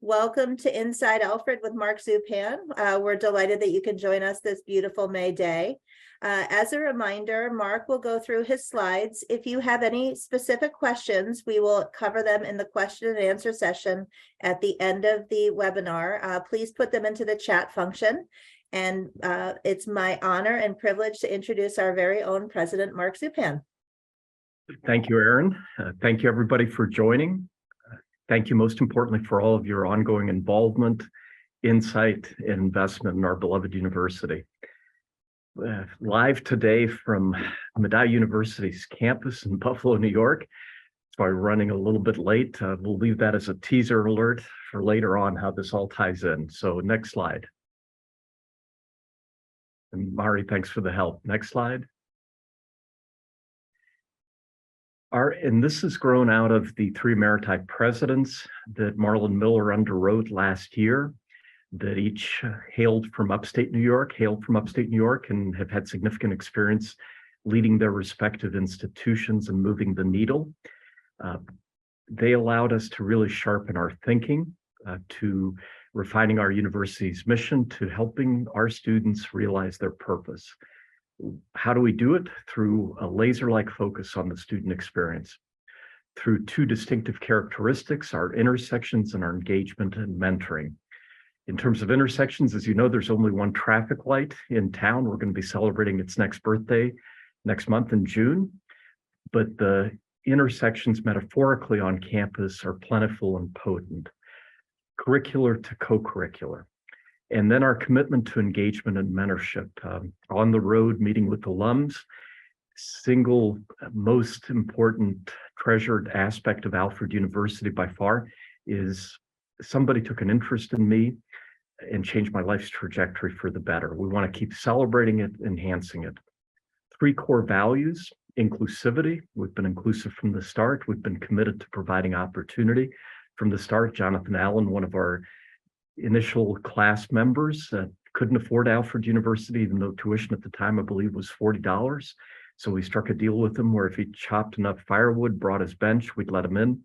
Welcome to Inside Alfred with Mark Zupan. We're delighted that you can join us this beautiful May day. As a reminder, Mark will go through his slides. If you have any specific questions, we will cover them in the question and answer session at the end of the webinar. Please put them into the chat function. And it's my honor and privilege to introduce our very own President, Mark Zupan. Thank you, Erin. Thank you, everybody, for joining. Thank you, most importantly, for all of your ongoing involvement, insight, and investment in our beloved university. Live today from Medaille University's campus in Buffalo, New York. So I'm running a little bit late. We'll leave that as a teaser alert for later on how this all ties in. So next slide. And Mari, thanks for the help. Next slide. And this has grown out of the 3 Emeriti presidents that Marlon Miller underwrote last year, that each hailed from upstate New York, and have had significant experience leading their respective institutions and moving the needle. They allowed us to really sharpen our thinking, to refining our university's mission, to helping our students realize their purpose. How do we do it? Through a laser-like focus on the student experience, through 2 distinctive characteristics, our intersections and our engagement and mentoring. In terms of intersections, as you know, there's only one traffic light in town. We're going to be celebrating its next birthday next month in June, but the intersections metaphorically on campus are plentiful and potent, curricular to co-curricular. And then our commitment to engagement and mentorship, on the road, meeting with alums. Single most important treasured aspect of Alfred University by far is somebody took an interest in me and changed my life's trajectory for the better. We want to keep celebrating it, enhancing it. 3 core values: inclusivity. We've been inclusive from the start. We've been committed to providing opportunity from the start. Jonathan Allen, one of our initial class members, couldn't afford Alfred University, even though tuition at the time, I believe, was $40. So we struck a deal with him where if he chopped enough firewood, brought his bench, we'd let him in.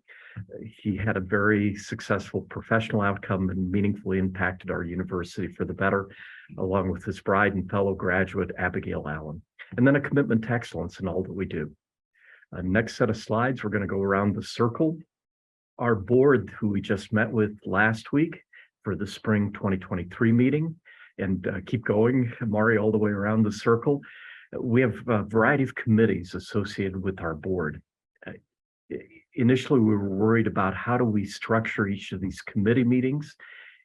He had a very successful professional outcome and meaningfully impacted our university for the better, along with his bride and fellow graduate, Abigail Allen. And then a commitment to excellence in all that we do. Next set of slides, we're going to go around the circle. Our board, who we just met with last week, for the spring 2023 meeting, and keep going, Mari, all the way around the circle. We have a variety of committees associated with our board. Initially, we were worried about how do we structure each of these committee meetings,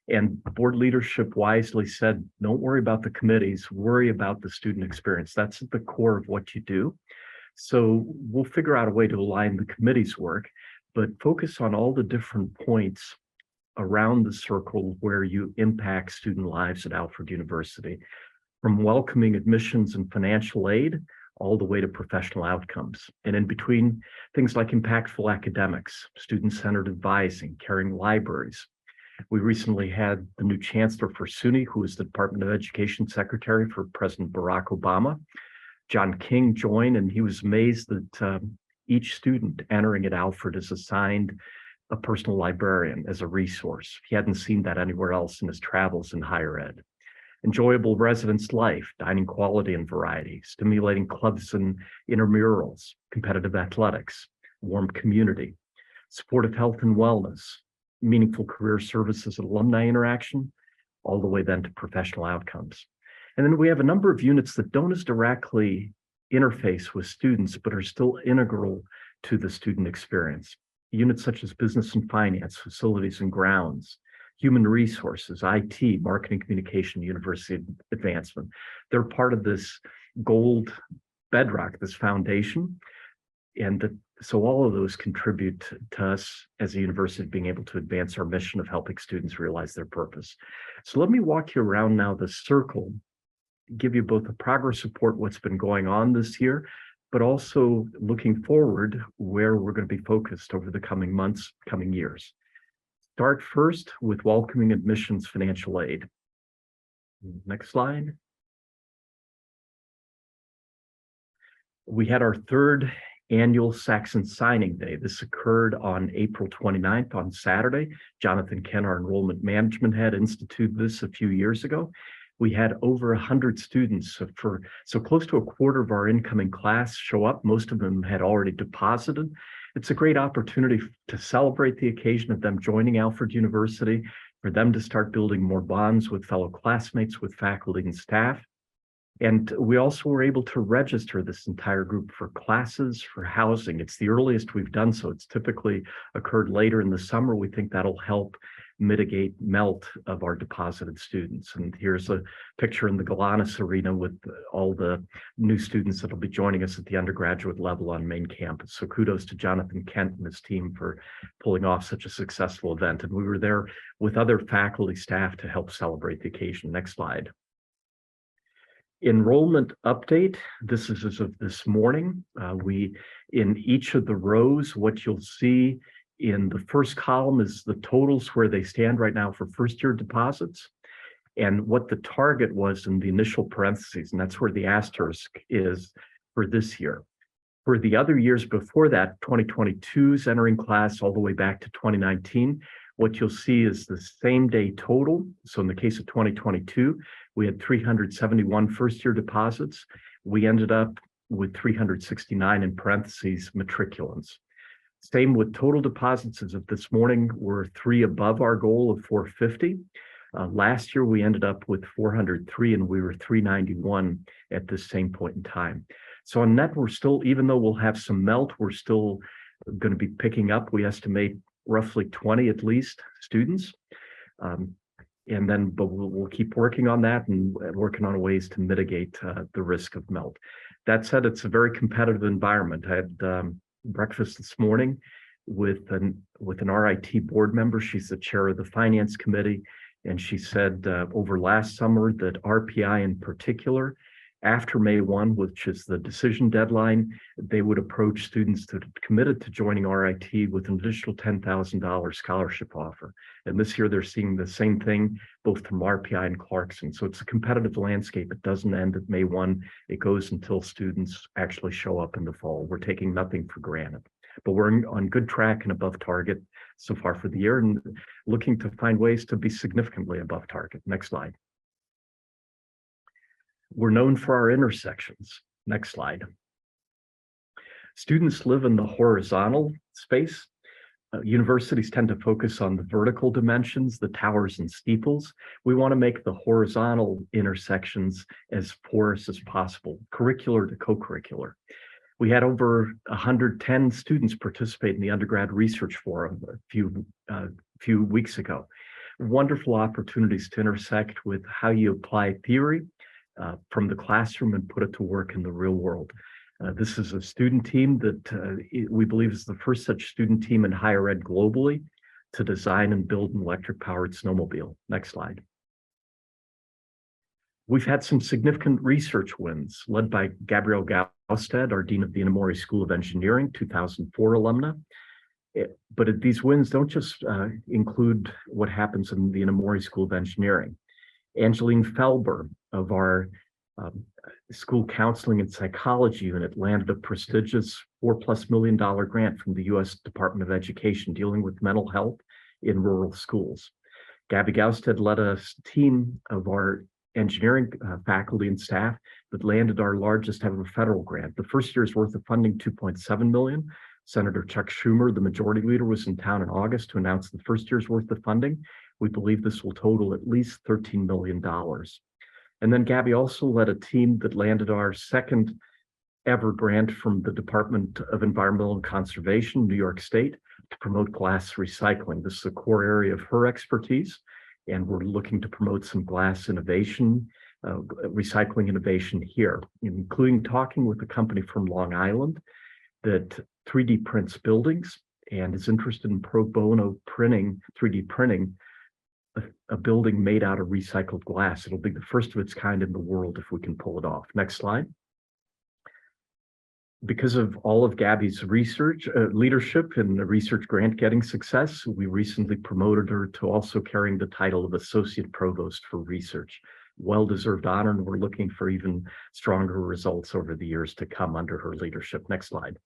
and board leadership wisely said, don't worry about the committees, worry about the student experience. That's at the core of what you do. So we'll figure out a way to align the committee's work, but focus on all the different points around the circle where you impact student lives at Alfred University, from welcoming admissions and financial aid all the way to professional outcomes. And in between, things like impactful academics, student-centered advising, caring libraries. We recently had the new chancellor for SUNY, who is the Department of Education Secretary for President Barack Obama. John King joined, and he was amazed that each student entering at Alfred is assigned a personal librarian as a resource. He hadn't seen that anywhere else in his travels in higher ed. Enjoyable residence life, dining quality and variety, stimulating clubs and intramurals, competitive athletics, warm community, supportive health and wellness, meaningful career services and alumni interaction, all the way then to professional outcomes. And then we have a number of units that don't as directly interface with students, but are still integral to the student experience. Units such as business and finance, facilities and grounds, human resources, IT, marketing, communication, university advancement. They're part of this gold bedrock, this foundation. And so all of those contribute to us as a university being able to advance our mission of helping students realize their purpose. So let me walk you around now the circle, give you both a progress report, what's been going on this year, but also looking forward where we're going to be focused over the coming months, coming years. Start first with welcoming admissions financial aid. Next slide. We had our 3rd annual Saxon Signing Day. This occurred on April 29th on Saturday. Jonathan Ken, our enrollment management head, instituted this a few years ago. We had over 100 students, so close to a quarter of our incoming class show up. Most of them had already deposited. It's a great opportunity to celebrate the occasion of them joining Alfred University, for them to start building more bonds with fellow classmates, with faculty and staff. And we also were able to register this entire group for classes, for housing. It's the earliest we've done so. It's typically occurred later in the summer. We think that'll help mitigate melt of our deposited students. And here's a picture in the Golanus Arena with all the new students that'll be joining us at the undergraduate level on main campus. So kudos to Jonathan Kent and his team for pulling off such a successful event. And we were there with other faculty staff to help celebrate the occasion. Next slide. Enrollment update. This is as of this morning. In each of the rows, what you'll see in the first column is the totals where they stand right now for first year deposits, and what the target was in the initial parentheses, and that's where the asterisk is for this year. For the other years before that, 2022's entering class all the way back to 2019, what you'll see is the same day total. So in the case of 2022, we had 371 first year deposits. We ended up with 369 in parentheses matriculants. Same with total deposits as of this morning, we're 3 above our goal of 450. Last year, we ended up with 403 and we were 391 at this same point in time. So on net, we're still, even though we'll have some melt, we're still going to be picking up. We estimate roughly 20 at least students. But we'll keep working on that and working on ways to mitigate the risk of melt. That said, it's a very competitive environment. I had breakfast this morning with an RIT board member. She's the chair of the finance committee. And she said over last summer that RPI in particular, after May 1, which is the decision deadline, they would approach students that had committed to joining RIT with an additional $10,000 scholarship offer. And this year they're seeing the same thing, both from RPI and Clarkson. So it's a competitive landscape. It doesn't end at May 1. It goes until students actually show up in the fall. We're taking nothing for granted, but we're on good track and above target so far for the year and looking to find ways to be significantly above target. Next slide. We're known for our intersections. Next slide. Students live in the horizontal space. Universities tend to focus on the vertical dimensions, the towers and steeples. We want to make the horizontal intersections as porous as possible, curricular to co-curricular. We had over 110 students participate in the undergrad research forum a few weeks ago. Wonderful opportunities to intersect with how you apply theory from the classroom and put it to work in the real world. This is a student team that we believe is the first such student team in higher ed globally to design and build an electric-powered snowmobile. Next slide. We've had some significant research wins led by Gabrielle Gausted, our Dean of the Inamori School of Engineering, 2004 alumna. But these wins don't just include what happens in the Inamori School of Engineering. Angeline Felber of our school counseling and psychology unit landed a prestigious $4+ million grant from the U.S. Department of Education dealing with mental health in rural schools. Gabby Gausted led a team of our engineering faculty and staff that landed our largest ever federal grant. The first year's worth of funding, $2.7 million. Senator Chuck Schumer, the majority leader, was in town in August to announce the first year's worth of funding. We believe this will total at least $13 million. And then Gabby also led a team that landed our second ever grant from the Department of Environmental and Conservation, New York State, to promote glass recycling. This is a core area of her expertise, and we're looking to promote some glass innovation, recycling innovation here, including talking with a company from Long Island that 3D prints buildings and is interested in pro bono printing, 3D printing, a building made out of recycled glass. It'll be the first of its kind in the world if we can pull it off. Next slide. Because of all of Gabby's research, leadership and the research grant getting success, we recently promoted her to also carrying the title of Associate Provost for Research. Well-deserved honor, and we're looking for even stronger results over the years to come under her leadership. Next slide.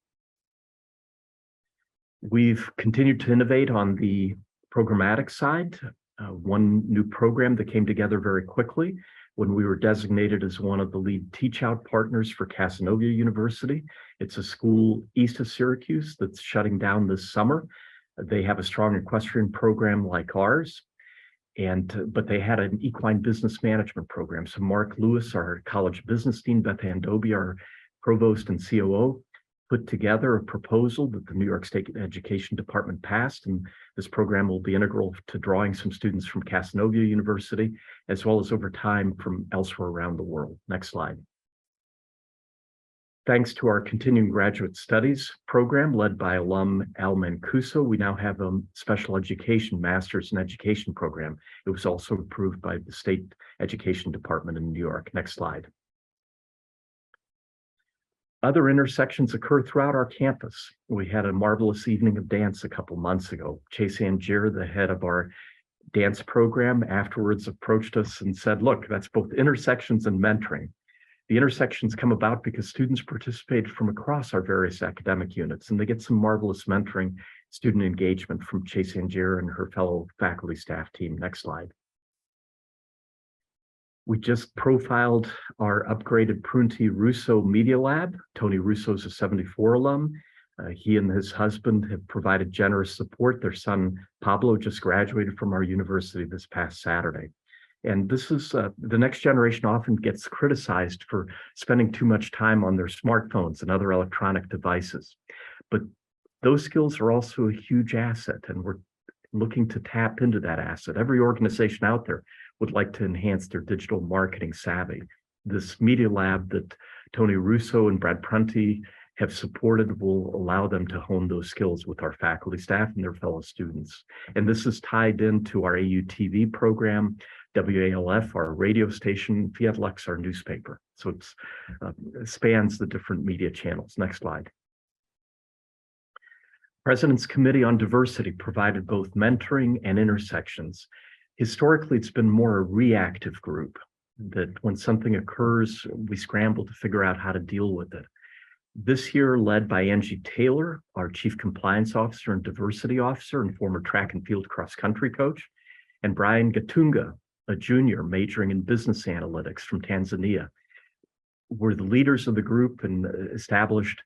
We've continued to innovate on the programmatic side. One new program that came together very quickly when we were designated as one of the lead teach-out partners for Casanova University. It's a school east of Syracuse that's shutting down this summer. They have a strong equestrian program like ours, but they had an equine business management program. So Mark Lewis, our college business dean, Beth Andobi, our provost and COO, put together a proposal that the New York State Education Department passed, and this program will be integral to drawing some students from Casanova University, as well as over time from elsewhere around the world. Next slide. Thanks to our continuing graduate studies program led by alum Al Mancuso, we now have a special education master's in education program. It was also approved by the State Education Department in New York. Next slide. Other intersections occur throughout our campus. We had a marvelous evening of dance a couple months ago. Chase Angier, the head of our dance program, afterwards approached us and said, look, that's both intersections and mentoring. The intersections come about because students participated from across our various academic units, and they get some marvelous mentoring, student engagement from Chase Angier and her fellow faculty staff team. Next slide. We just profiled our upgraded Prunty Russo Media Lab. Tony Russo is a 74 alum. He and his husband have provided generous support. Their son, Pablo, just graduated from our university this past Saturday. And this is, the next generation often gets criticized for spending too much time on their smartphones and other electronic devices. But those skills are also a huge asset, and we're looking to tap into that asset. Every organization out there would like to enhance their digital marketing savvy. This media lab that Tony Russo and Brad Prunty have supported will allow them to hone those skills with our faculty staff and their fellow students. And this is tied into our AUTV program, WALF, our radio station, Fiat Lux, our newspaper. So it spans the different media channels. Next slide. President's Committee on Diversity provided both mentoring and intersections. Historically, it's been more a reactive group, that when something occurs, we scramble to figure out how to deal with it. This year, led by Angie Taylor, our Chief Compliance Officer and Diversity Officer and former track and field cross-country coach, and Brian Gatunga, a junior majoring in business analytics from Tanzania, were the leaders of the group and established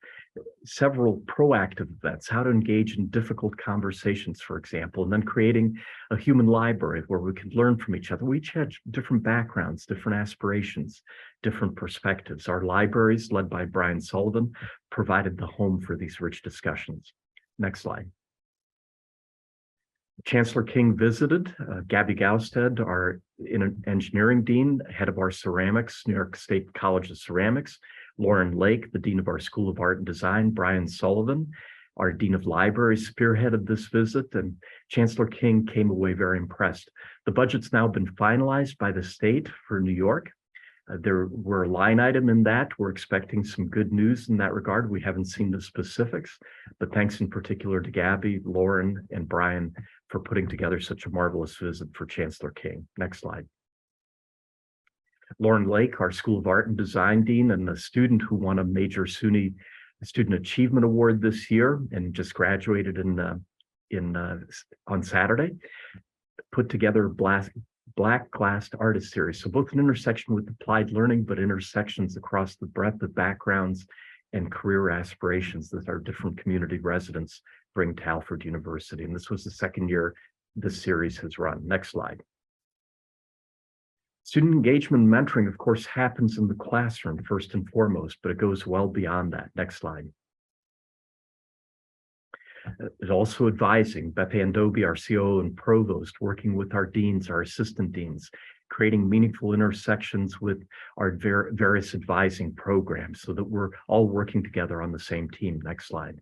several proactive events, how to engage in difficult conversations, for example, and then creating a human library where we could learn from each other. We each had different backgrounds, different aspirations, different perspectives. Our libraries, led by Brian Sullivan, provided the home for these rich discussions. Next slide. Chancellor King visited. Gabby Gausted, our engineering dean, head of our ceramics, New York State College of Ceramics, Lauren Lake, the dean of our School of Art and Design, Brian Sullivan, our dean of libraries, spearheaded this visit, and Chancellor King came away very impressed. The budget's now been finalized by the state for New York. There were a line item in that. We're expecting some good news in that regard. We haven't seen the specifics, but thanks in particular to Gabby, Lauren, and Brian for putting together such a marvelous visit for Chancellor King. Next slide. Lauren Lake, our School of Art and Design dean, and a student who won a major SUNY Student Achievement Award this year and just graduated on Saturday, put together a Black Glassed Artist Series. So both an intersection with applied learning, but intersections across the breadth of backgrounds and career aspirations that our different community residents bring to Alfred University. And this was the second year this series has run. Next slide. Student engagement and mentoring, of course, happens in the classroom first and foremost, but it goes well beyond that. Next slide. It's also advising. Beth Andobi, our COO and provost, working with our deans, our assistant deans, creating meaningful intersections with our various advising programs so that we're all working together on the same team. Next slide.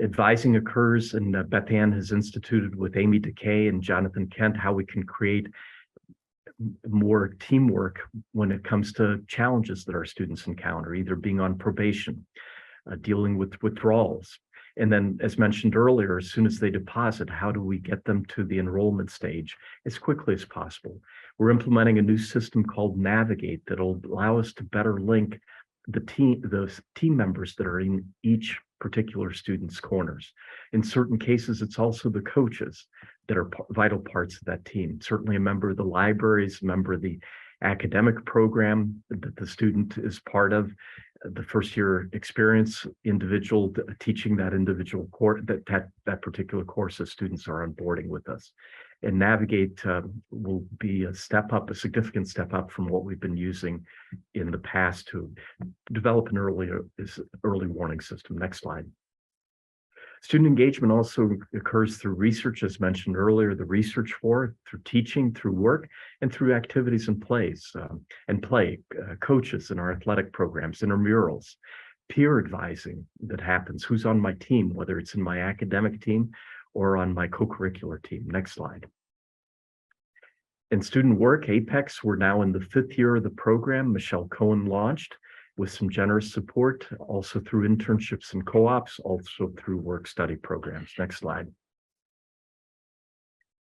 Advising occurs, and Beth Ann has instituted with Amy Decay and Jonathan Kent how we can create more teamwork when it comes to challenges that our students encounter, either being on probation, dealing with withdrawals. And then, as mentioned earlier, as soon as they deposit, how do we get them to the enrollment stage as quickly as possible? We're implementing a new system called Navigate that'll allow us to better link those team members that are in each particular students' corners. In certain cases, it's also the coaches that are vital parts of that team. Certainly a member of the libraries, a member of the academic program that the student is part of, the first year experience individual teaching that individual course, that particular course as students are onboarding with us. And Navigate will be a step up, a significant step up from what we've been using in the past to develop an early warning system. Next slide. Student engagement also occurs through research, as mentioned earlier, the research for, through teaching, through work, and through activities and plays and play, coaches in our athletic programs, intramurals, peer advising that happens, who's on my team, whether it's in my academic team or on my co-curricular team. Next slide. In student work, Apex, we're now in the 5th year of the program. Michelle Cohen launched with some generous support, also through internships and co-ops, also through work-study programs. Next slide.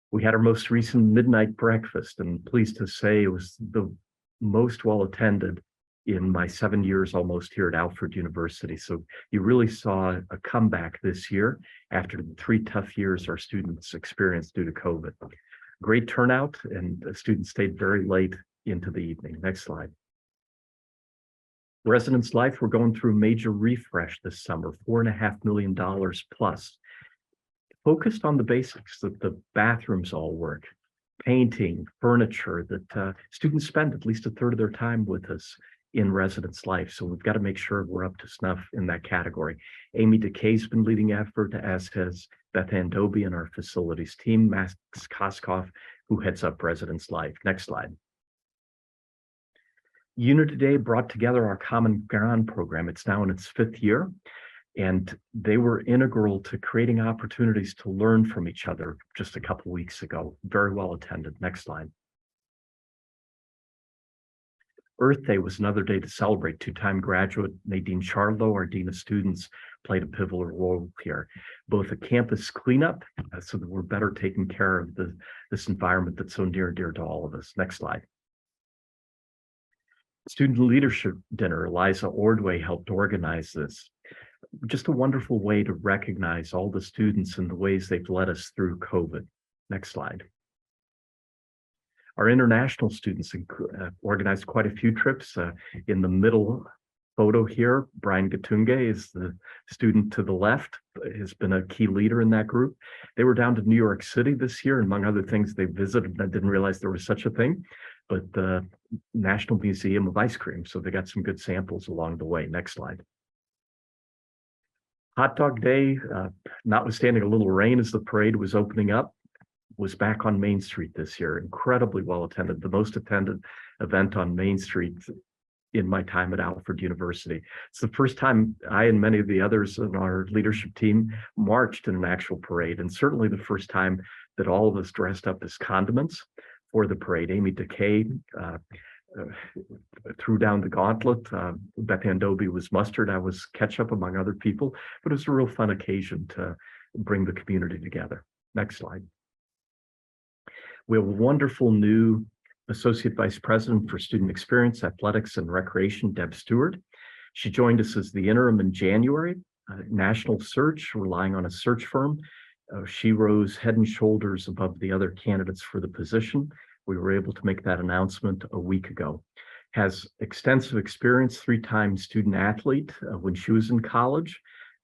We had our most recent midnight breakfast, and pleased to say it was the most well-attended in my 7 years almost here at Alfred University. So you really saw a comeback this year after the 3 tough years our students experienced due to COVID. Great turnout, and the students stayed very late into the evening. Next slide. Residence Life, we're going through a major refresh this summer, $4.5 million plus. Focused on the basics, that the bathrooms all work, painting, furniture, that students spend at least a third of their time with us in Residence Life. So we've got to make sure we're up to snuff in that category. Amy DeKay's been leading effort, as has Beth Andobi and our facilities team, Max Koskoff, who heads up Residence Life. Next slide. Unity Day brought together our Common Ground program. It's now in its 5th year, and they were integral to creating opportunities to learn from each other just a couple of weeks ago. Very well attended. Next slide. Earth Day was another day to celebrate. 2-time graduate Nadine Charlo, our Dean of Students, played a pivotal role here. Both a campus cleanup, so that we're better taking care of this environment that's so near and dear to all of us. Next slide. Student Leadership Dinner, Eliza Ordway helped organize this. Just a wonderful way to recognize all the students and the ways they've led us through COVID. Next slide. Our international students organized quite a few trips. In the middle photo here, Brian Gatunge is the student to the left, has been a key leader in that group. They were down to New York City this year, and among other things, they visited, I didn't realize there was such a thing, but the National Museum of Ice Cream. So they got some good samples along the way. Next slide. Hot Dog Day, notwithstanding a little rain as the parade was opening up, was back on Main Street this year. Incredibly well attended, the most attended event on Main Street in my time at Alfred University. It's the first time I and many of the others in our leadership team marched in an actual parade, and certainly the first time that all of us dressed up as condiments for the parade. Amy DeKay threw down the gauntlet. Beth Andobi was mustard. I was ketchup, among other people, but it was a real fun occasion to bring the community together. Next slide. We have a wonderful new Associate Vice President for Student Experience, Athletics, and Recreation, Deb Stewart. She joined us as the interim in January, national search, relying on a search firm. She rose head and shoulders above the other candidates for the position. We were able to make that announcement a week ago. Has extensive experience, 3-time student athlete when she was in college,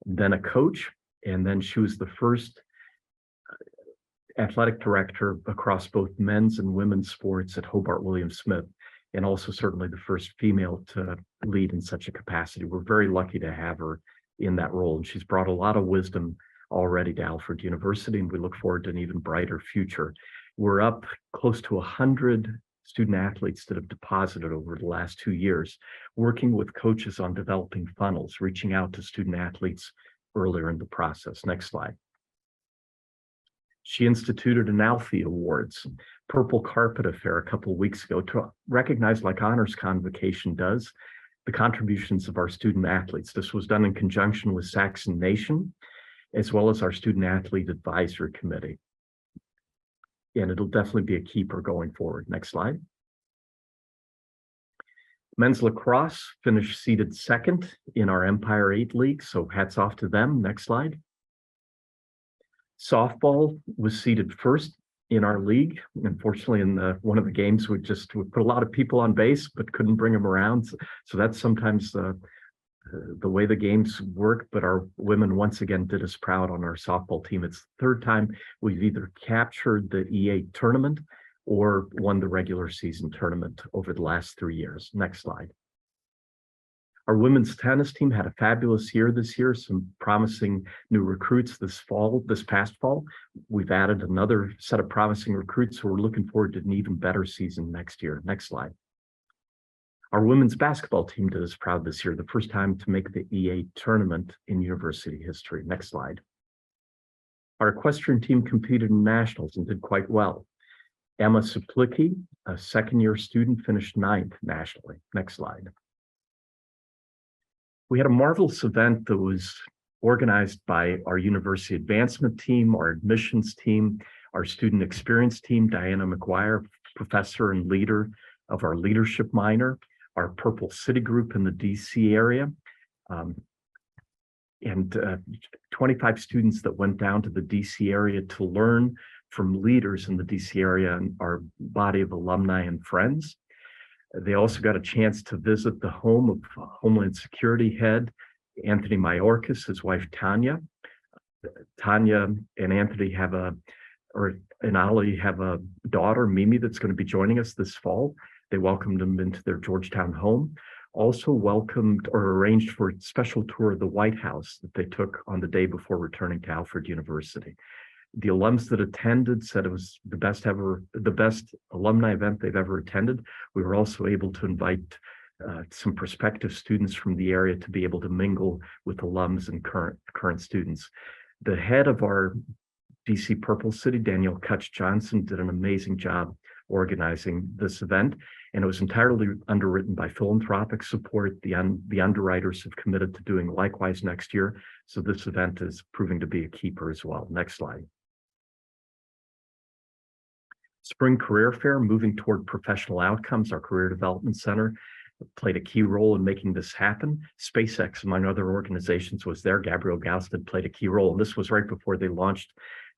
then a coach, and then she was the first athletic director across both men's and women's sports at Hobart William Smith, and also certainly the first female to lead in such a capacity. We're very lucky to have her in that role, and she's brought a lot of wisdom already to Alfred University, and we look forward to an even brighter future. We're up close to 100 student athletes that have deposited over the last 2 years, working with coaches on developing funnels, reaching out to student athletes earlier in the process. Next slide. She instituted an Alfie Awards, Purple Carpet Affair a couple of weeks ago to recognize, like Honors Convocation does, the contributions of our student athletes. This was done in conjunction with Saxon Nation, as well as our Student Athlete Advisory Committee. And it'll definitely be a keeper going forward. Next slide. Men's lacrosse finished seated second in our Empire 8 League, so hats off to them. Next slide. Softball was seated first in our league. Unfortunately, in one of the games, we put a lot of people on base, but couldn't bring them around. So that's sometimes the way the games work, but our women once again did us proud on our softball team. It's the third time we've either captured the E8 tournament or won the regular season tournament over the last 3 years. Next slide. Our women's tennis team had a fabulous year this year, some promising new recruits this past fall. We've added another set of promising recruits, so we're looking forward to an even better season next year. Next slide. Our women's basketball team did us proud this year, the first time to make the E8 tournament in university history. Next slide. Our equestrian team competed in nationals and did quite well. Emma Suplicki, a second-year student, finished 9th nationally. Next slide. We had a marvelous event that was organized by our university advancement team, our admissions team, our student experience team, Diana McGuire, professor and leader of our leadership minor, our Purple City group in the DC area, and 25 students that went down to the DC area to learn from leaders in the DC area and our body of alumni and friends. They also got a chance to visit the home of Homeland Security head Anthony Mayorkas, his wife Tanya. Tanya and Anthony and Ali have a daughter, Mimi, that's going to be joining us this fall. They welcomed them into their Georgetown home. Also welcomed or arranged for a special tour of the White House that they took on the day before returning to Alfred University. The alums that attended said it was the best alumni event they've ever attended. We were also able to invite some prospective students from the area to be able to mingle with alums and current students. The head of our DC Purple City, Danielle Kutch Johnson, did an amazing job organizing this event, and it was entirely underwritten by philanthropic support. The underwriters have committed to doing likewise next year, so this event is proving to be a keeper as well. Next slide. Spring Career Fair, moving toward professional outcomes. Our Career Development Center played a key role in making this happen. SpaceX, among other organizations, was there. Gabriel Gauss played a key role, and this was right before they launched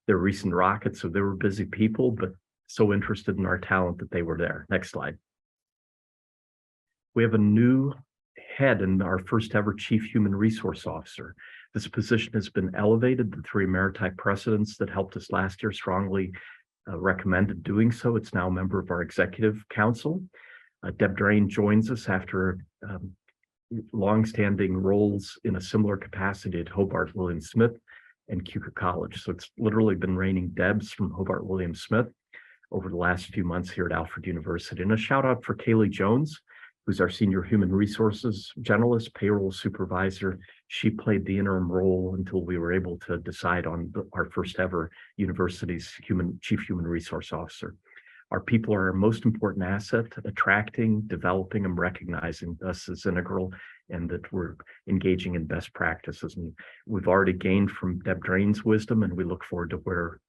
their recent rocket, so they were busy people, but so interested in our talent that they were there. Next slide. We have a new head and our first ever Chief Human Resource Officer. This position has been elevated. The 3 Maritime presidents that helped us last year strongly recommended doing so. It's now a member of our executive council. Deb Drain joins us after longstanding roles in a similar capacity at Hobart William Smith and Cuca College. So it's literally been raining Debs from Hobart William Smith over the last few months here at Alfred University. And a shout out for Kaylee Jones, who's our senior human resources generalist, payroll supervisor. She played the interim role until we were able to decide on our first ever university's chief human resource officer. Our people are our most important asset. Attracting, developing, and recognizing us as integral, and that we're engaging in best practices. And we've already gained from Deb Drain's wisdom, and we look forward to where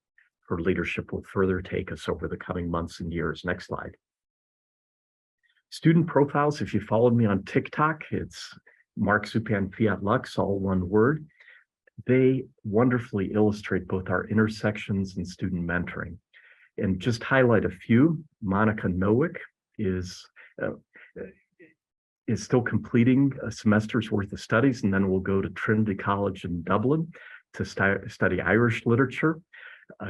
her leadership will further take us over the coming months and years. Next slide. Student profiles, if you followed me on TikTok, it's Mark Zupan Fiat Lux, all one word. They wonderfully illustrate both our intersections and student mentoring. And just highlight a few. Monica Nowick is still completing a semester's worth of studies, and then will go to Trinity College in Dublin to study Irish literature.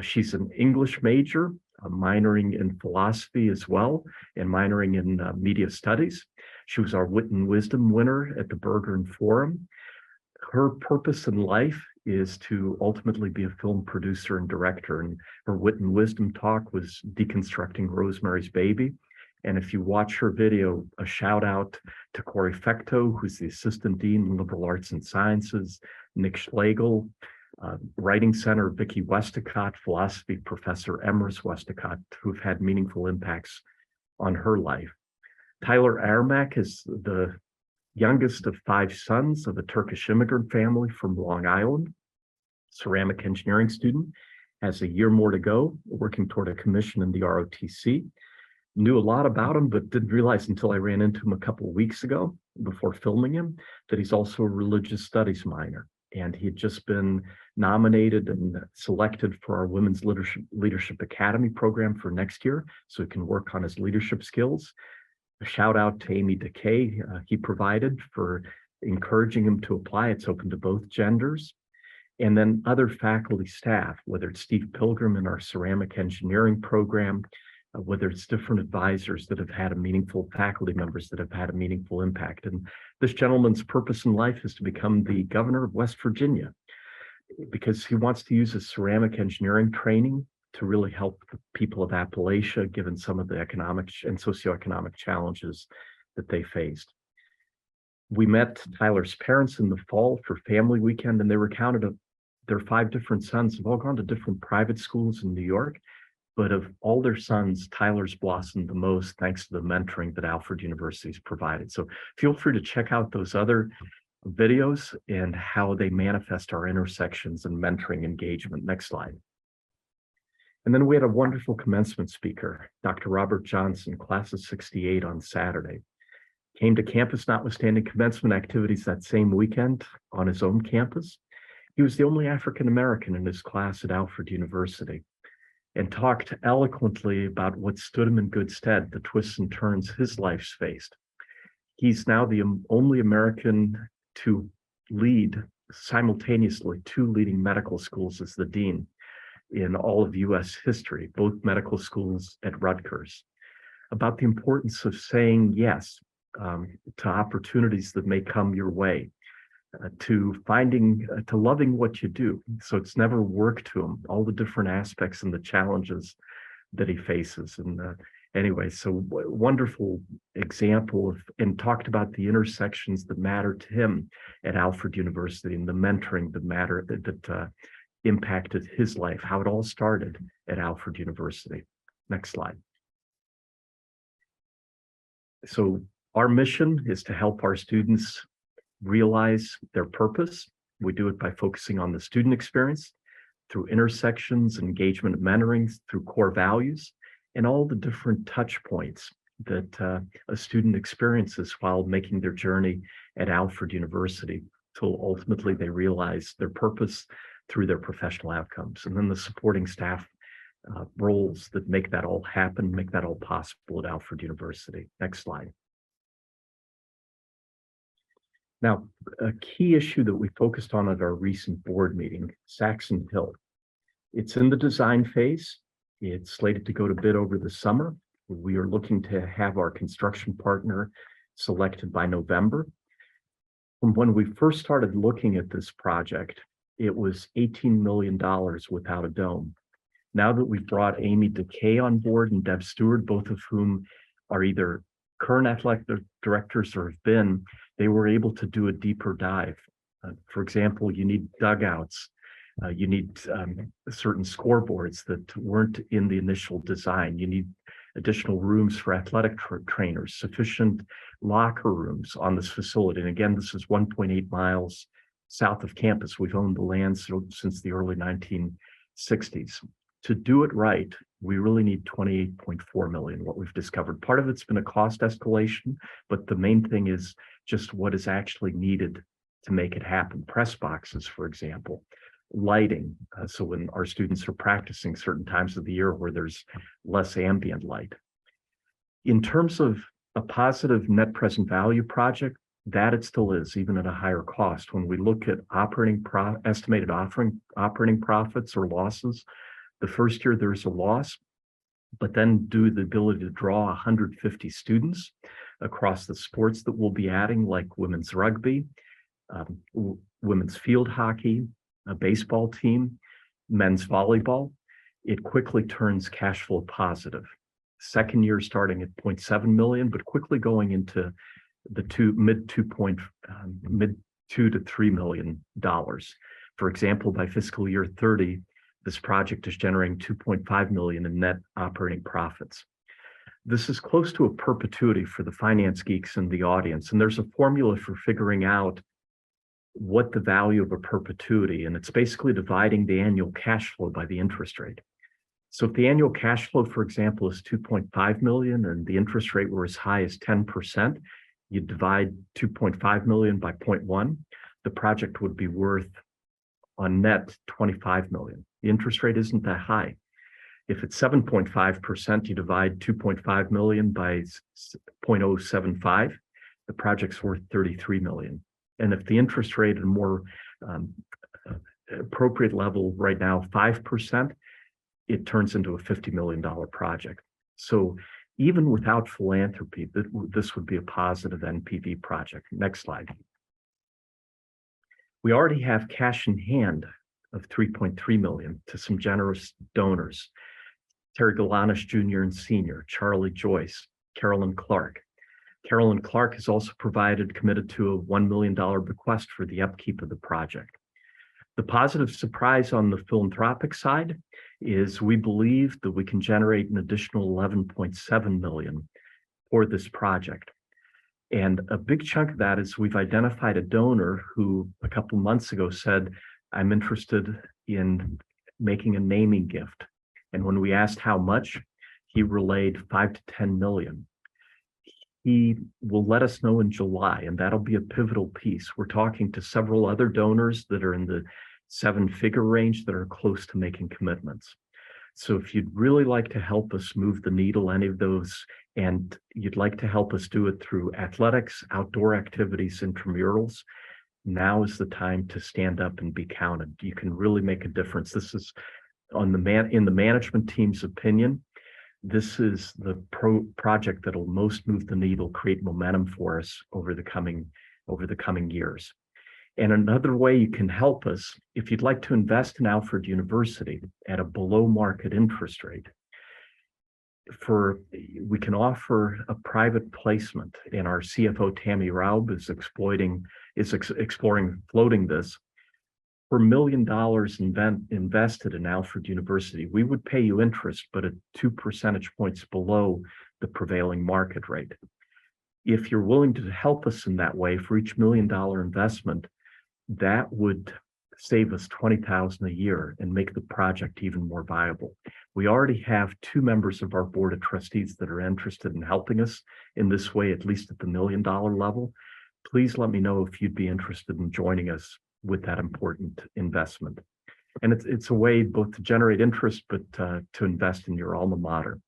She's an English major, minoring in philosophy as well, and minoring in media studies. She was our Wit and Wisdom winner at the Bergeron Forum. Her purpose in life is to ultimately be a film producer and director, and her Wit and Wisdom talk was deconstructing Rosemary's Baby. And if you watch her video, a shout out to Corey Fecto, who's the Assistant Dean in Liberal Arts and Sciences, Nick Schlegel, Writing Center, Vicki Westacott, Philosophy Professor Emrys Westacott, who've had meaningful impacts on her life. Tyler Armack is the youngest of 5 sons of a Turkish immigrant family from Long Island, ceramic engineering student, has a year more to go, working toward a commission in the ROTC. Knew a lot about him, but didn't realize until I ran into him a couple of weeks ago before filming him that he's also a religious studies minor. And he had just been nominated and selected for our Women's Leadership Academy program for next year, so he can work on his leadership skills. A shout out to Amy DeKay, he provided for encouraging him to apply. It's open to both genders. And then other faculty staff, whether it's Steve Pilgrim in our ceramic engineering program, whether it's different advisors that have had a meaningful faculty members that have had a meaningful impact. And this gentleman's purpose in life is to become the governor of West Virginia because he wants to use his ceramic engineering training to really help the people of Appalachia, given some of the economic and socioeconomic challenges that they faced. We met Tyler's parents in the fall for family weekend, and they recounted their 5 different sons have all gone to different private schools in New York. But of all their sons, Tyler's blossomed the most thanks to the mentoring that Alfred University has provided. So feel free to check out those other videos and how they manifest our intersections and mentoring engagement. Next slide. And then we had a wonderful commencement speaker, Dr. Robert Johnson, class of 68 on Saturday. Came to campus notwithstanding commencement activities that same weekend on his own campus. He was the only African-American in his class at Alfred University, and talked eloquently about what stood him in good stead, the twists and turns his life's faced. He's now the only American to lead simultaneously 2 leading medical schools as the dean in all of US history, both medical schools at Rutgers, about the importance of saying yes to opportunities that may come your way, to loving what you do. So it's never work to him, all the different aspects and the challenges that he faces. And anyway, so wonderful example of, and talked about the intersections that matter to him at Alfred University and the mentoring that impacted his life, how it all started at Alfred University. Next slide. So our mission is to help our students realize their purpose. We do it by focusing on the student experience through intersections, engagement, mentoring, through core values, and all the different touch points that a student experiences while making their journey at Alfred University, till ultimately they realize their purpose through their professional outcomes. And then the supporting staff roles that make that all happen, make that all possible at Alfred University. Next slide. Now, a key issue that we focused on at our recent board meeting, Saxon Hill. It's in the design phase. It's slated to go to bid over the summer. We are looking to have our construction partner selected by November. From when we first started looking at this project, it was $18 million without a dome. Now that we've brought Amy DeKay on board and Deb Stewart, both of whom are either current athletic directors or have been, they were able to do a deeper dive. For example, you need dugouts. You need certain scoreboards that weren't in the initial design. You need additional rooms for athletic trainers, sufficient locker rooms on this facility. And again, this is 1.8 miles south of campus. We've owned the land since the early 1960s. To do it right, we really need 28.4 million, what we've discovered. Part of it's been a cost escalation, but the main thing is just what is actually needed to make it happen. Press boxes, for example, lighting. So when our students are practicing certain times of the year where there's less ambient light. In terms of a positive net present value project, that it still is, even at a higher cost. When we look at estimated operating profits or losses, the first year there's a loss, but then due to the ability to draw 150 students across the sports that we'll be adding, like women's rugby, women's field hockey, a baseball team, men's volleyball, it quickly turns cash flow positive. Second year starting at 0.7 million, but quickly going into the mid 2 to $3 million. For example, by fiscal year 30, this project is generating 2.5 million in net operating profits. This is close to a perpetuity for the finance geeks in the audience, and there's a formula for figuring out what the value of a perpetuity, and it's basically dividing the annual cash flow by the interest rate. So if the annual cash flow, for example, is 2.5 million and the interest rate were as high as 10%, you divide 2.5 million by 0.1, the project would be worth on net 25 million. The interest rate isn't that high. If it's 7.5%, you divide 2.5 million by 0.075, the project's worth 33 million. And if the interest rate at a more appropriate level right now, 5%, it turns into a $50 million project. So even without philanthropy, this would be a positive NPV project. Next slide. We already have cash in hand of 3.3 million to some generous donors. Terry Galanis Jr. and Sr., Charlie Joyce, Carolyn Clark. Carolyn Clark has also committed to a $1 million bequest for the upkeep of the project. The positive surprise on the philanthropic side is we believe that we can generate an additional 11.7 million for this project. And a big chunk of that is we've identified a donor who a couple months ago said, I'm interested in making a naming gift. And when we asked how much, he relayed 5 to 10 million. He will let us know in July, and that'll be a pivotal piece. We're talking to several other donors that are in the 7-figure range that are close to making commitments. So if you'd really like to help us move the needle, any of those, and you'd like to help us do it through athletics, outdoor activities, intramurals, now is the time to stand up and be counted. You can really make a difference. This is in the management team's opinion, this is the project that'll most move the needle, create momentum for us over the coming years. And another way you can help us, if you'd like to invest in Alfred University at a below market interest rate, we can offer a private placement, and our CFO Tammy Raub is exploring floating this. For $1 million invested in Alfred University, we would pay you interest, but at 2 percentage points below the prevailing market rate. If you're willing to help us in that way, for each $1 million investment, that would save us $20,000 a year and make the project even more viable. We already have 2 members of our board of trustees that are interested in helping us in this way, at least at the $1 million level. Please let me know if you'd be interested in joining us with that important investment. And it's a way both to generate interest, but to invest in your alma mater.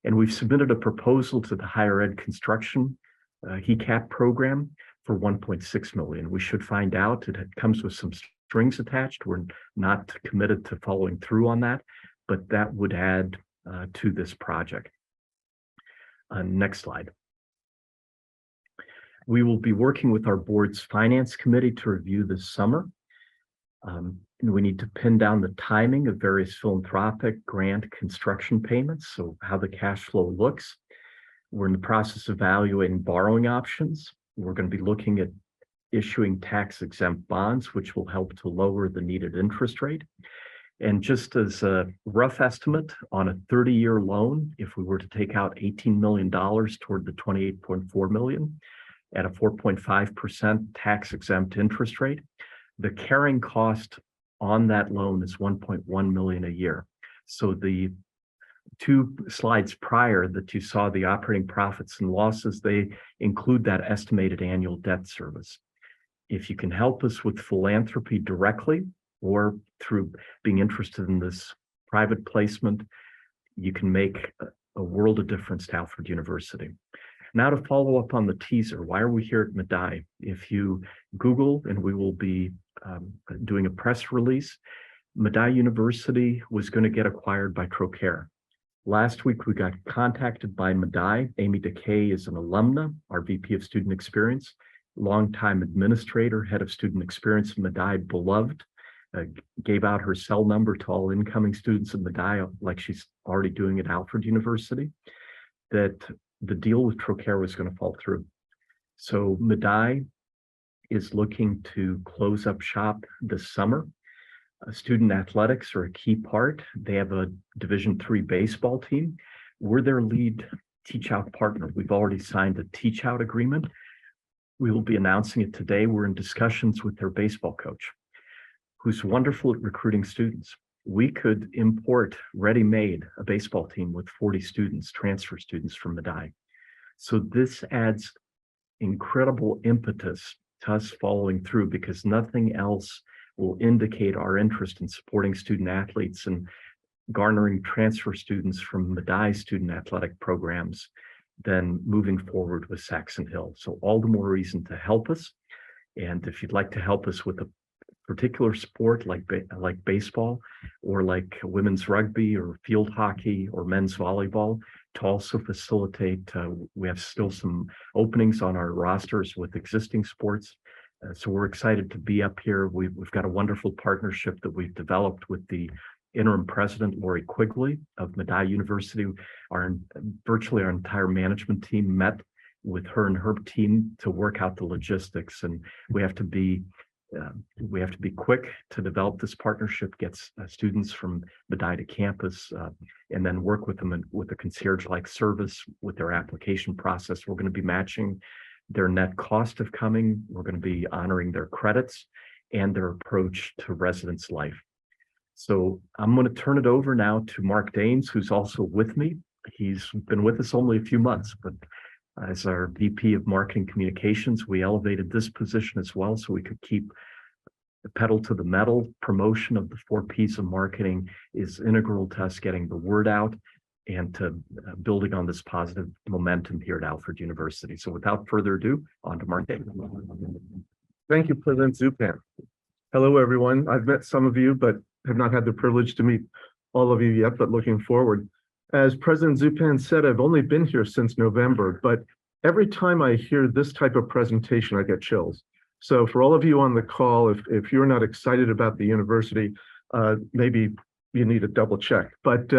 And we've submitted a proposal to the higher ed construction HECAP program for 1.6 million. We should find out. It comes with some strings attached. We're not committed to following through on that, but that would add to this project. Next slide. We will be working with our board's finance committee to review this summer. And we need to pin down the timing of various philanthropic grant construction payments, so how the cash flow looks. We're in the process of evaluating borrowing options. We're going to be looking at issuing tax-exempt bonds, which will help to lower the needed interest rate. And just as a rough estimate, on a 30-year loan, if we were to take out $18 million toward the 28.4 million, at a 4.5% tax-exempt interest rate, the carrying cost on that loan is 1.1 million a year. So the 2 slides prior that you saw, the operating profits and losses, they include that estimated annual debt service. If you can help us with philanthropy directly or through being interested in this private placement, you can make a world of difference to Alfred University. Now to follow up on the teaser, why are we here at Medaille? If you Google, and we will be doing a press release, Medaille University was going to get acquired by Trocare. Last week, we got contacted by Medaille. Amy Decay is an alumna, our VP of Student Experience, longtime administrator, head of student experience at Medaille, beloved, gave out her cell number to all incoming students at Medaille, like she's already doing at Alfred University, that the deal with Trocare was going to fall through. So Medaille is looking to close up shop this summer. Student athletics are a key part. They have a Division III baseball team. We're their lead teach-out partner. We've already signed a teach-out agreement. We will be announcing it today. We're in discussions with their baseball coach, who's wonderful at recruiting students. we could import ready-made a baseball team with 40 students, transfer students from Medaille. So this adds incredible impetus to us following through, because nothing else will indicate our interest in supporting student athletes and garnering transfer students from Medaille student athletic programs than moving forward with Saxon Hill. So all the more reason to help us. And if you'd like to help us with a particular sport like baseball, or like women's rugby or field hockey or men's volleyball, to also facilitate, we have still some openings on our rosters with existing sports. So we're excited to be up here. We've got a wonderful partnership that we've developed with the interim president, Lori Quigley of Medaille University. Virtually our entire management team met with her and her team to work out the logistics, and we have to be quick to develop this partnership, get students from Medaille to campus, and then work with them with a concierge-like service with their application process. We're going to be matching their net cost of coming. We're going to be honoring their credits and their approach to residence life. So I'm going to turn it over now to Mark Daines, who's also with me. He's been with us only a few months, but as our VP of Marketing Communications, we elevated this position as well so we could keep the pedal to the metal. Promotion of the 4 Ps of marketing is integral to us getting the word out and to building on this positive momentum here at Alfred University. So without further ado, on to Mark Daines. Thank you, President Zupan. Hello, everyone. I've met some of you, but have not had the privilege to meet all of you yet, but looking forward. As President Zupan said, I've only been here since November, but every time I hear this type of presentation, I get chills. So for all of you on the call, if you're not excited about the university, maybe you need a double check. But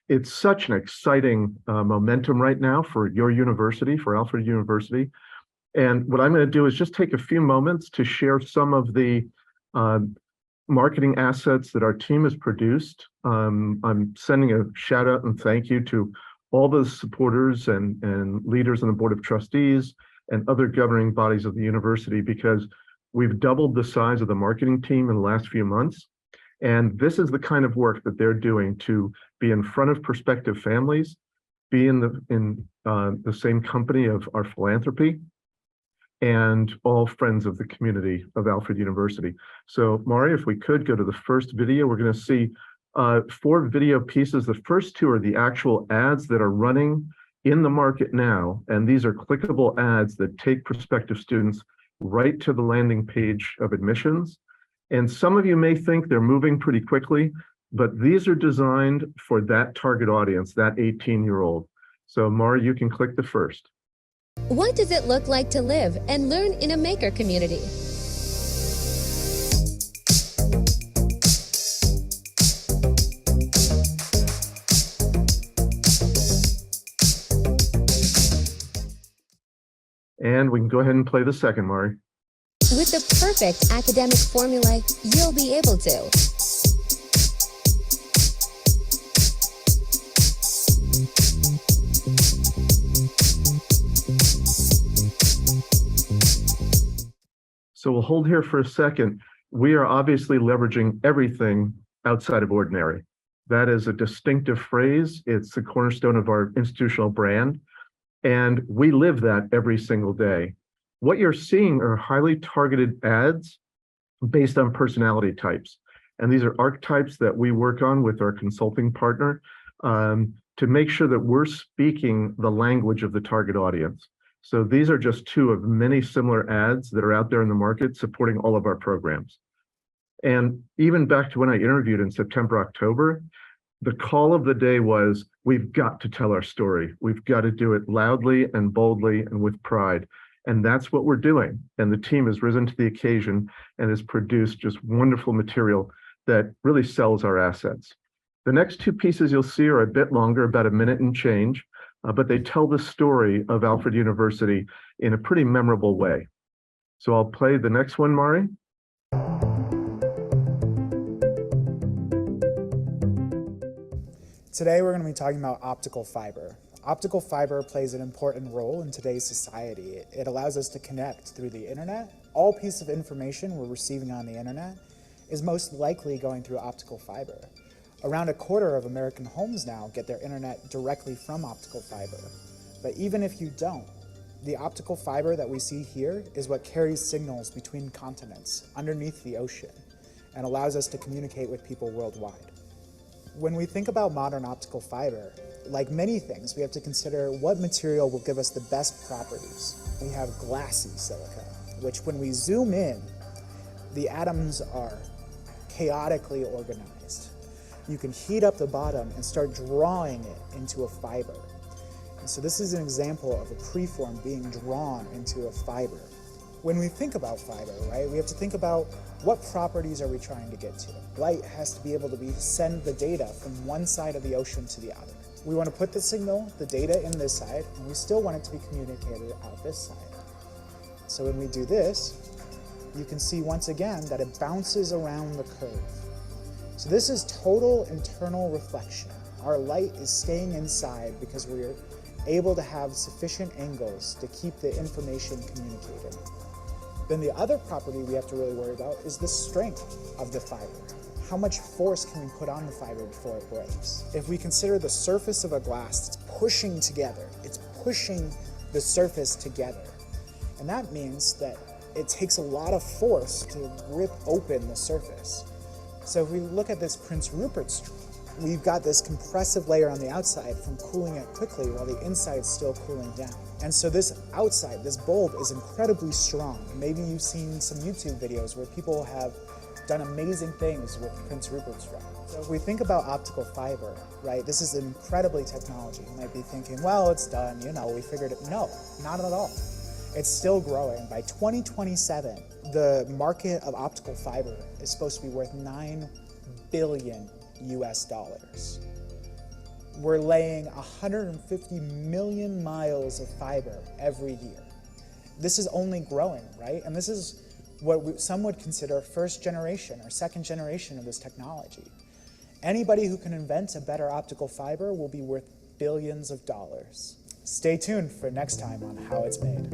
it's such an exciting momentum right now for your university, for Alfred University. And what I'm going to do is just take a few moments to share some of the marketing assets that our team has produced. I'm sending a shout out and thank you to all the supporters and leaders on the Board of Trustees and other governing bodies of the university, because we've doubled the size of the marketing team in the last few months. And this is the kind of work that they're doing to be in front of prospective families, be in the same company of our philanthropy, and all friends of the community of Alfred University. So Mari, if we could go to the first video, we're going to see 4 video pieces. The first 2 are the actual ads that are running in the market now, and these are clickable ads that take prospective students right to the landing page of admissions. And some of you may think they're moving pretty quickly, but these are designed for that target audience, that 18-year-old. So Mari, you can click the first. What does it look like to live and learn in a maker community? And we can go ahead and play the second, Mari. With the perfect academic formula, you'll be able to. So we'll hold here for a second. We are obviously leveraging everything outside of ordinary. That is a distinctive phrase. It's the cornerstone of our institutional brand. And we live that every single day. What you're seeing are highly targeted ads based on personality types. And these are archetypes that we work on with our consulting partner to make sure that we're speaking the language of the target audience. So these are just 2 of many similar ads that are out there in the market supporting all of our programs. And even back to when I interviewed in September, October, the call of the day was, we've got to tell our story. We've got to do it loudly and boldly and with pride. And that's what we're doing. And the team has risen to the occasion and has produced just wonderful material that really sells our assets. The next 2 pieces you'll see are a bit longer, about a minute and change. But they tell the story of Alfred University in a pretty memorable way. So I'll play the next one, Mari. Today we're going to be talking about optical fiber. Optical fiber plays an important role in today's society. It allows us to connect through the internet. All piece of information we're receiving on the internet is most likely going through optical fiber. Around a quarter of American homes now get their internet directly from optical fiber. But even if you don't, the optical fiber that we see here is what carries signals between continents underneath the ocean and allows us to communicate with people worldwide. When we think about modern optical fiber, like many things, we have to consider what material will give us the best properties. We have glassy silica, which when we zoom in, the atoms are chaotically organized. You can heat up the bottom and start drawing it into a fiber. And so this is an example of a preform being drawn into a fiber. When we think about fiber, right, we have to think about what properties are we trying to get to. Light has to be able to send the data from one side of the ocean to the other. We want to put the signal, the data in this side, and we still want it to be communicated out this side. So when we do this, you can see once again that it bounces around the curve. So this is total internal reflection. Our light is staying inside because we're able to have sufficient angles to keep the information communicated. Then the other property we have to really worry about is the strength of the fiber. How much force can we put on the fiber before it breaks? If we consider the surface of a glass, it's pushing together. It's pushing the surface together. And that means that it takes a lot of force to rip open the surface. So if we look at this Prince Rupert straw, we've got this compressive layer on the outside from cooling it quickly while the inside is still cooling down. And so this outside, this bulb is incredibly strong. Maybe you've seen some YouTube videos where people have done amazing things with Prince Rupert straw. So if we think about optical fiber, right, this is incredibly technology. You might be thinking, well, it's done, you know, we figured it. No, not at all. It's still growing. By 2027, the market of optical fiber is supposed to be worth $9 billion US. We're laying 150 million miles of fiber every year. This is only growing, right? And this is what some would consider first generation or second generation of this technology. Anybody who can invent a better optical fiber will be worth billions of dollars. Stay tuned for next time on how it's made.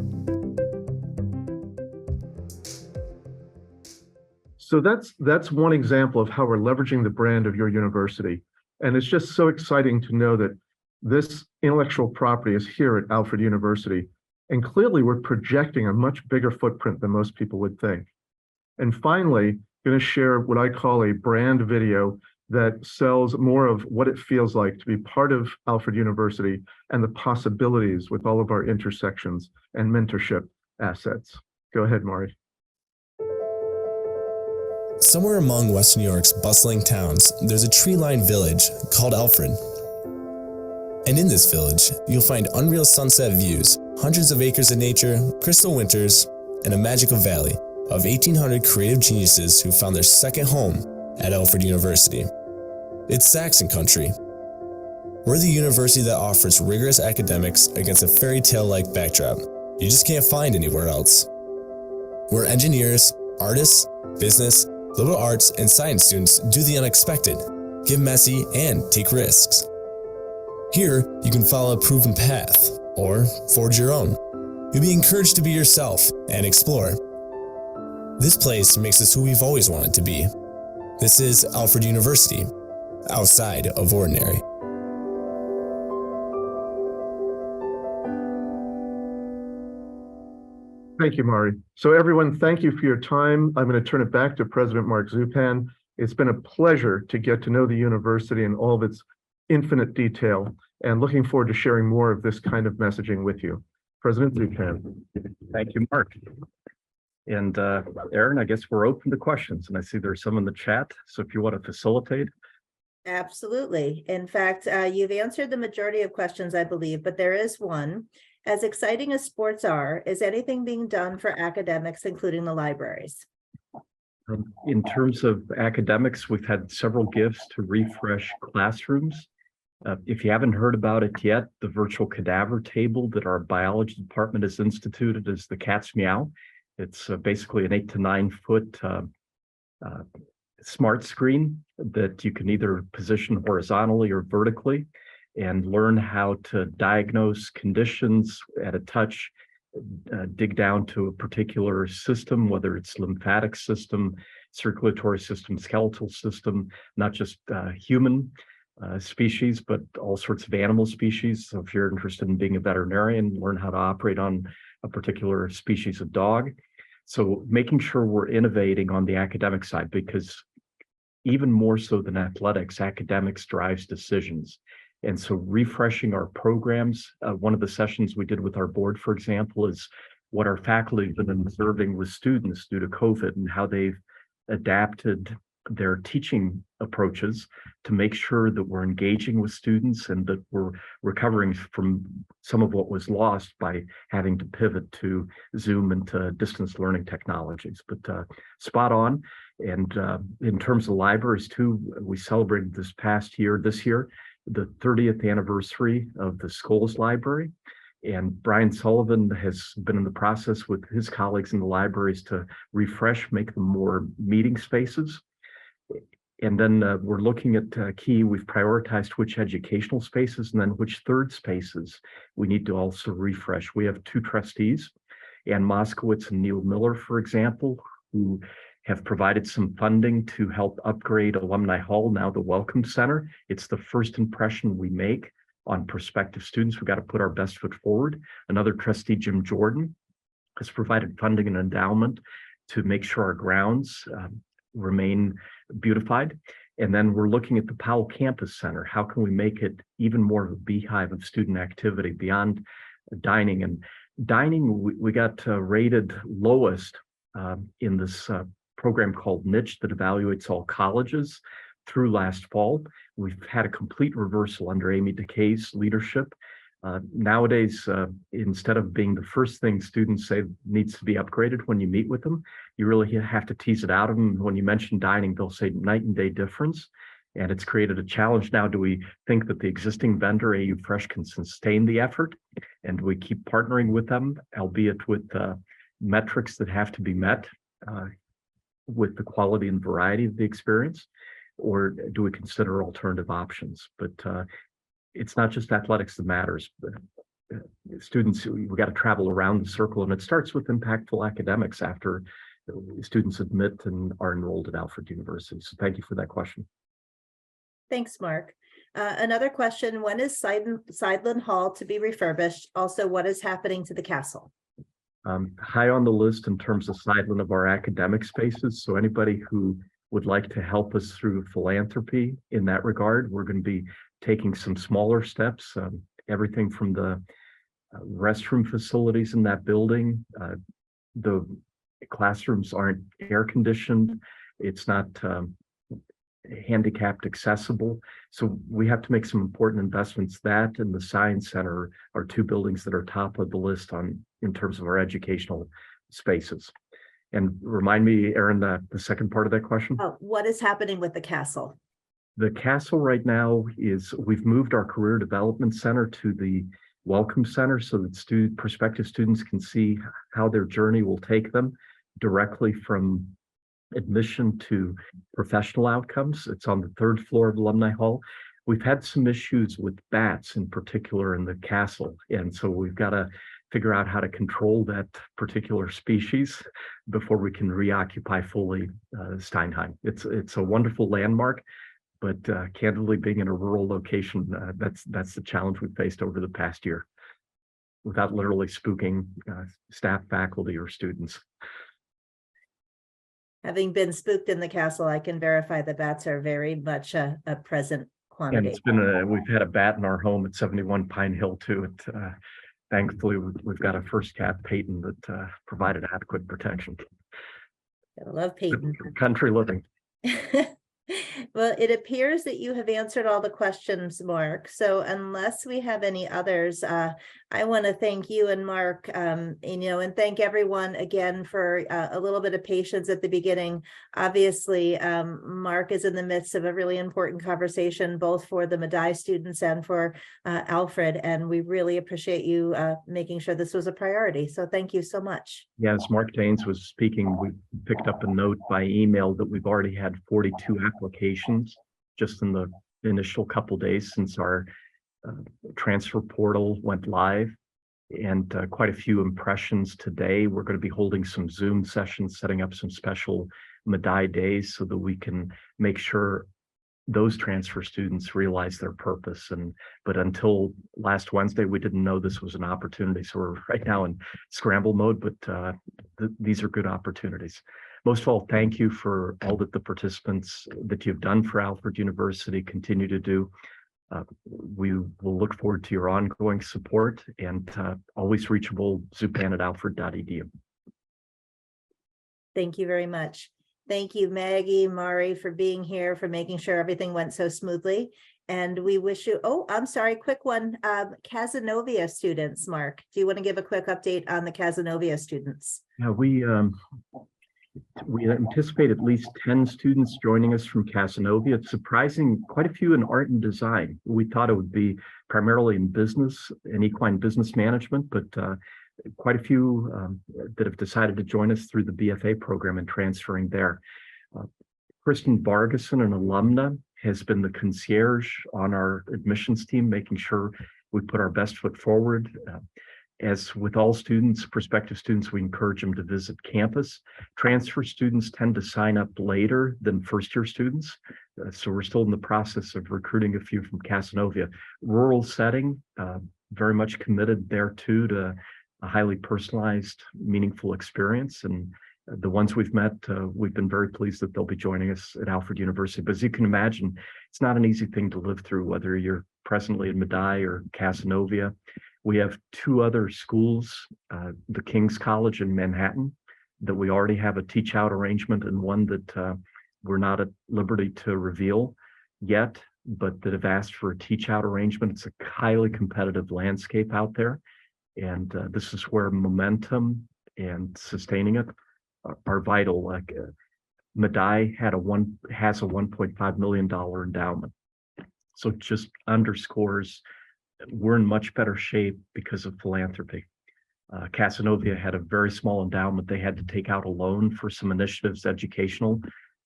So that's one example of how we're leveraging the brand of your university. And it's just so exciting to know that this intellectual property is here at Alfred University. And clearly we're projecting a much bigger footprint than most people would think. And finally, I'm going to share what I call a brand video that sells more of what it feels like to be part of Alfred University and the possibilities with all of our intersections and mentorship assets. Go ahead, Mari. Somewhere among Western New York's bustling towns, there's a tree-lined village called Alfred. And in this village, you'll find unreal sunset views, hundreds of acres of nature, crystal winters, and a magical valley of 1,800 creative geniuses who found their second home at Alfred University. It's Saxon country. We're the university that offers rigorous academics against a fairy tale-like backdrop you just can't find anywhere else. Where engineers, artists, business, liberal arts, and science students do the unexpected, get messy, and take risks. Here, you can follow a proven path, or forge your own. You'll be encouraged to be yourself and explore. This place makes us who we've always wanted to be. This is Alfred University, outside of ordinary. Thank you, Mari. So everyone, thank you for your time. I'm going to turn it back to President Mark Zupan. It's been a pleasure to get to know the university in all of its infinite detail, and looking forward to sharing more of this kind of messaging with you. President Zupan. Thank you, Mark. And Aaron, I guess we're open to questions, and I see there's some in the chat. So if you want to facilitate. Absolutely. In fact, you've answered the majority of questions, I believe, but there is one. As exciting as sports are, is anything being done for academics, including the libraries? In terms of academics, we've had several gifts to refresh classrooms. If you haven't heard about it yet, the virtual cadaver table that our biology department has instituted is the Cat's Meow. It's basically an 8 to 9 foot smart screen that you can either position horizontally or vertically and learn how to diagnose conditions at a touch, dig down to a particular system, whether it's lymphatic system, circulatory system, skeletal system, not just human species, but all sorts of animal species. So if you're interested in being a veterinarian, learn how to operate on a particular species of dog. So making sure we're innovating on the academic side, because even more so than athletics, academics drives decisions. And so refreshing our programs, one of the sessions we did with our board, for example, is what our faculty have been observing with students due to COVID and how they've adapted their teaching approaches to make sure that we're engaging with students and that we're recovering from some of what was lost by having to pivot to Zoom and to distance learning technologies. But spot on. And in terms of libraries too, we celebrated this year, the 30th anniversary of the Scholes Library. And Brian Sullivan has been in the process with his colleagues in the libraries to refresh, make them more meeting spaces. And then we're looking at we've prioritized which educational spaces and then which third spaces we need to also refresh. We have 2 trustees, Ann Moskowitz and Neil Miller, for example, who have provided some funding to help upgrade Alumni Hall, now the Welcome Center. It's the first impression we make on prospective students. We've got to put our best foot forward. Another trustee, Jim Jordan, has provided funding and endowment to make sure our grounds remain beautified. And then we're looking at the Powell Campus Center. How can we make it even more of a beehive of student activity beyond dining? And dining, we got rated lowest in this program called Niche that evaluates all colleges through last fall. We've had a complete reversal under Amy Decay's leadership. Nowadays, instead of being the first thing students say needs to be upgraded when you meet with them, you really have to tease it out of them. When you mention dining, they'll say night and day difference. And it's created a challenge now. Do we think that the existing vendor, AU Fresh, can sustain the effort? And we keep partnering with them, albeit with metrics that have to be met with the quality and variety of the experience? Or do we consider alternative options? But it's not just athletics that matters. But students, we got to travel around the circle, and it starts with impactful academics after students admit and are enrolled at Alfred University. So thank you for that question. Thanks, Mark. Another question, when is Seidlin Hall to be refurbished? Also, what is happening to the castle? High on the list in terms of Seidlin of our academic spaces. So anybody who would like to help us through philanthropy in that regard, we're going to be taking some smaller steps, everything from the restroom facilities in that building. The classrooms aren't air conditioned. It's not handicapped accessible. So we have to make some important investments. That and the Science Center are 2 buildings that are top of the list in terms of our educational spaces. And remind me, Erin, the second part of that question. What is happening with the castle? The castle right now is, we've moved our career development center to the Welcome Center so that prospective students can see how their journey will take them directly from admission to professional outcomes. It's on the 3rd floor of Alumni Hall. We've had some issues with bats in particular in the castle. And so we've got to figure out how to control that particular species before we can reoccupy fully Steinheim. It's a wonderful landmark, but candidly, being in a rural location, that's the challenge we've faced over the past year, without literally spooking staff, faculty, or students. Having been spooked in the castle, I can verify the bats are very much a present quantity. And it's been we've had a bat in our home at 71 Pine Hill too. Thankfully, we've got a first cat, Peyton, that provided adequate protection. I love Peyton. Country living. Well, it appears that you have answered all the questions, Mark. So unless we have any others, I want to thank you and Mark, and thank everyone again for a little bit of patience at the beginning. Obviously, Mark is in the midst of a really important conversation, both for the Medaille students and for Alfred, and we really appreciate you making sure this was a priority. So thank you so much. Yeah, as Mark Daines was speaking, we picked up a note by email that we've already had 42 applications just in the initial couple days since our transfer portal went live, and quite a few impressions today. We're going to be holding some Zoom sessions, setting up some special Medaille days so that we can make sure those transfer students realize their purpose. But until last Wednesday, we didn't know this was an opportunity. So we're right now in scramble mode, but these are good opportunities. Most of all, thank you for all that the participants that you've done for Alfred University continue to do. We will look forward to your ongoing support, and always reachable zupan@alfred.edu. Thank you very much. Thank you, Maggie, Mari, for being here, for making sure everything went so smoothly. And we wish you, oh, I'm sorry, quick one. Cazenovia students, Mark, do you want to give a quick update on the Cazenovia students? Yeah, we anticipate at least 10 students joining us from Cazenovia. It's surprising, quite a few in art and design. We thought it would be primarily in business and equine business management, but quite a few that have decided to join us through the BFA program and transferring there. Kristen Bargeson, an alumna, has been the concierge on our admissions team, making sure we put our best foot forward. As with all students, prospective students, we encourage them to visit campus. Transfer students tend to sign up later than first-year students. So we're still in the process of recruiting a few from Cazenovia. Rural setting, very much committed there too to a highly personalized, meaningful experience. And the ones we've met, we've been very pleased that they'll be joining us at Alfred University. But as you can imagine, it's not an easy thing to live through, whether you're presently in Medaille or Cazenovia. We have two other schools, the King's College in Manhattan, that we already have a teach out arrangement, and one that we're not at liberty to reveal yet, but that have asked for a teach out arrangement. It's a highly competitive landscape out there. And this is where momentum and sustaining it are vital. Like Medaille has a $1.5 million endowment. So it just underscores we're in much better shape because of philanthropy. Cazenovia had a very small endowment. They had to take out a loan for some initiatives, educational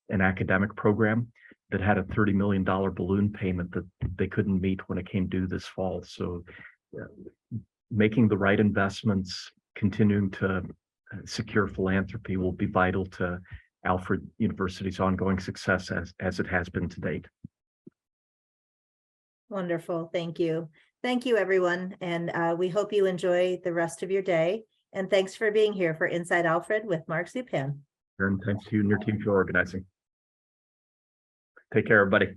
and academic program, that had a $30 million balloon payment that they couldn't meet when it came due this fall. So making the right investments, continuing to secure philanthropy will be vital to Alfred University's ongoing success as it has been to date. Wonderful. Thank you. Thank you, everyone. And we hope you enjoy the rest of your day. And thanks for being here for Inside Alfred with Mark Zupan. And thanks to you and your team for organizing. Take care, everybody.